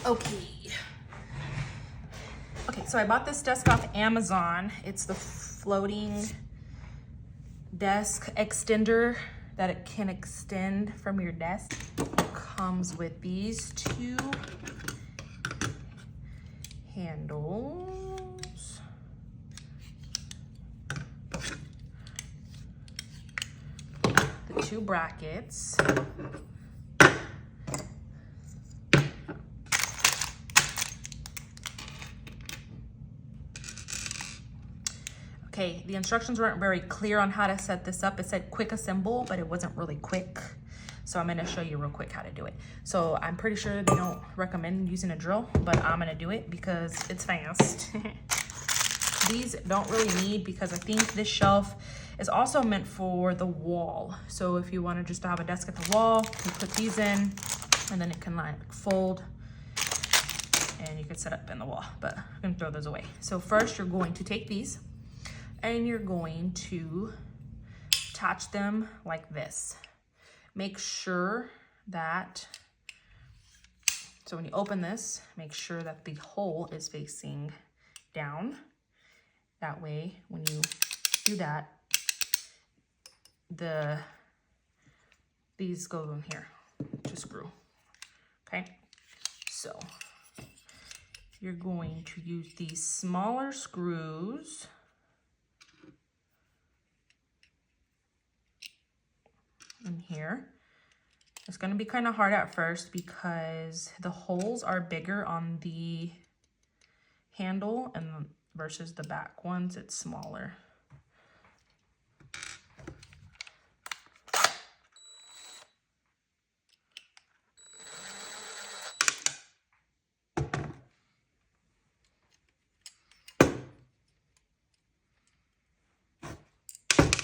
Okay. Okay, so I bought this desk off Amazon. It's the floating desk extender that it can extend from your desk. It comes with these two handles. The two brackets. Okay, the instructions weren't very clear on how to set this up. It said quick assemble, but it wasn't really quick. So I'm gonna show you real quick how to do it. So I'm pretty sure they don't recommend using a drill, but I'm gonna do it because it's fast. These don't really need, because I think this shelf is also meant for the wall. So if you wanna just have a desk at the wall, you put these in, and then it can like fold, and you can set up in the wall, but I'm gonna throw those away. So first you're going to take these, and you're going to attach them like this. Make sure that, so when you open this, make sure that the hole is facing down. That way, when you do that, these go in here to screw, okay? So you're going to use these smaller screws in here. It's going to be kind of hard at first because the holes are bigger on the handle, and versus the back ones, it's smaller.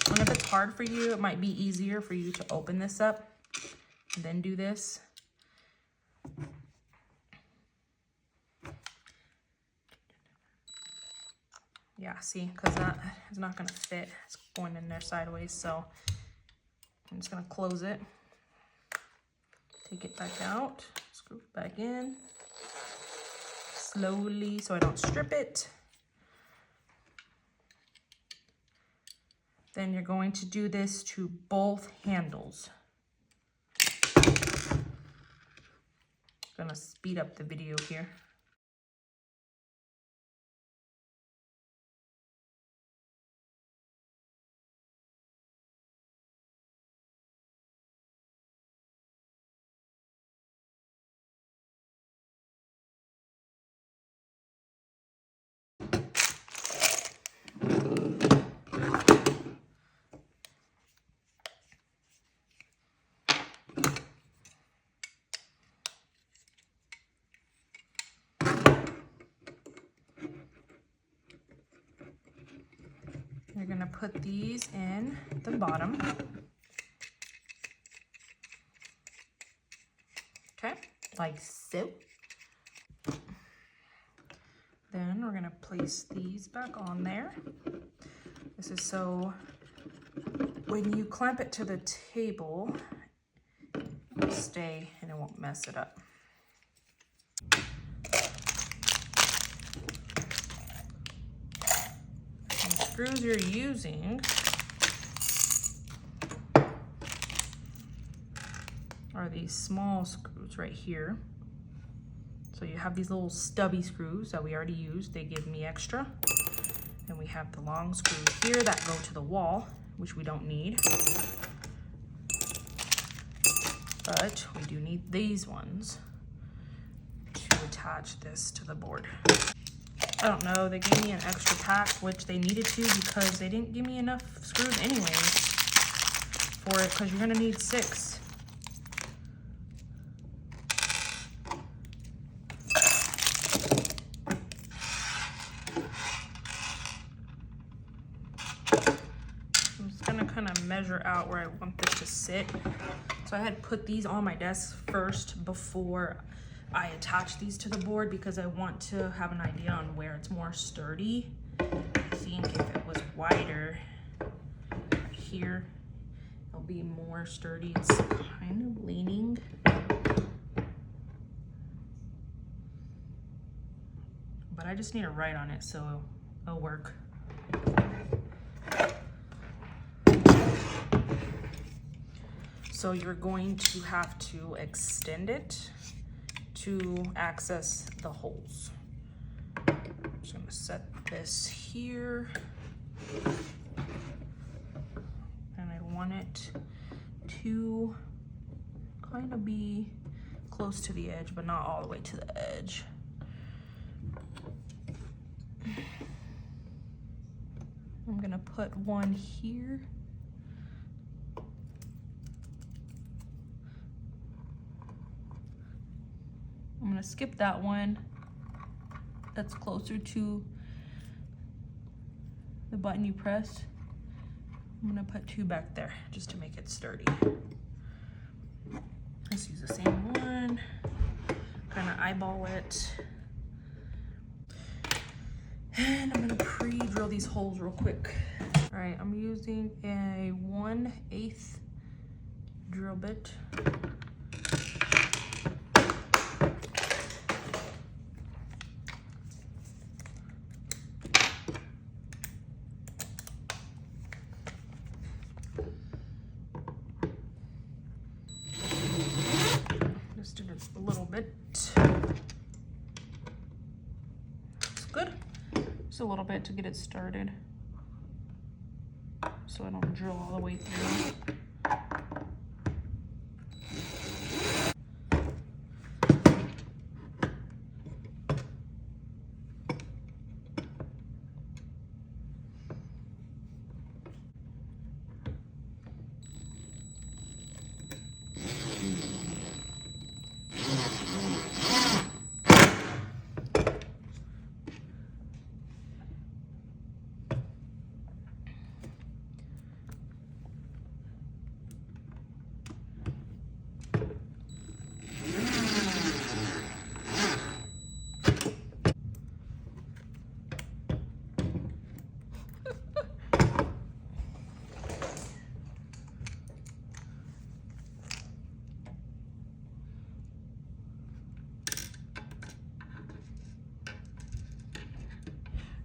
And if it's hard for you, it might be easier for you to open this up and then do this. Yeah, see, because that is not going to fit. It's going in there sideways, so I'm just going to close it. Take it back out, screw it back in slowly so I don't strip it. Then you're going to do this to both handles. I'm gonna speed up the video here. You're gonna put these in the bottom. Okay, like so. Then we're gonna place these back on there. This is so when you clamp it to the table, it'll stay and it won't mess it up. And the screws you're using are these small screws right here. So you have these little stubby screws that we already used. They give me extra. And we have the long screws here that go to the wall, which we don't need. But we do need these ones to attach this to the board. I don't know, they gave me an extra pack, which they needed to because they didn't give me enough screws anyways for it, because you're gonna need 6. Kind of measure out where I want this to sit. So I had put these on my desk first before I attach these to the board because I want to have an idea on where it's more sturdy. I think if it was wider here, it'll be more sturdy. It's kind of leaning. but I just need to write on it so it'll work. So you're going to have to extend it to access the holes. I'm just gonna set this here. And I want it to kind of be close to the edge, but not all the way to the edge. I'm gonna put one here. I'm gonna skip that one that's closer to the button you pressed. I'm gonna put two back there just to make it sturdy. Let's use the same one, kind of eyeball it. And I'm gonna pre-drill these holes real quick. All right, I'm using a 1/8 drill bit. Just did a little bit. That's good. Just a little bit to get it started, so I don't drill all the way through.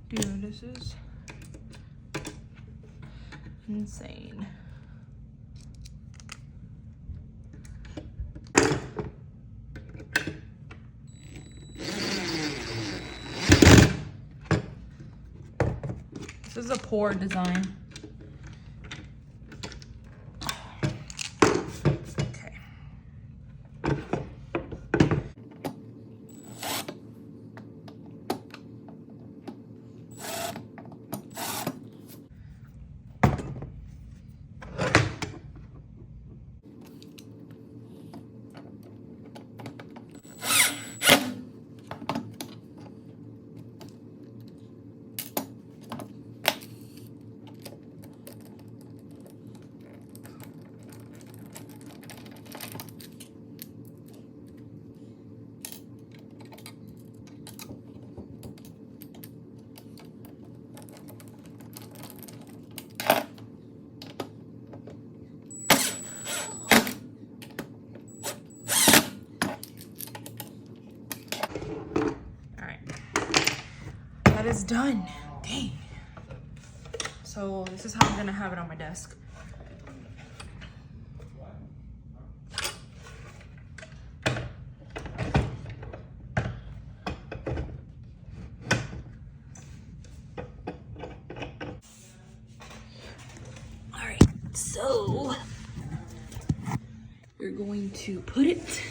Dude, this is insane. This is a poor design. That is done. Dang. So this is how I'm gonna have it on my desk. All right, so you're going to put it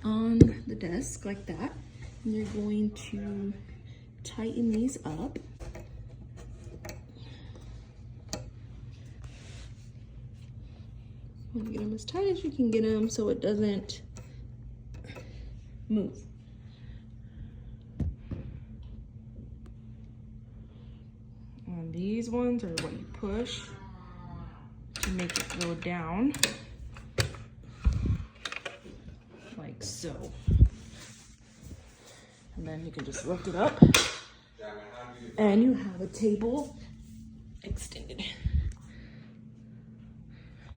on the desk like that, and you're going to tighten these up. You want to get them as tight as you can get them so it doesn't move. And these ones are what you push to make it go down, like so. And then you can just lift it up, and you have a table extended.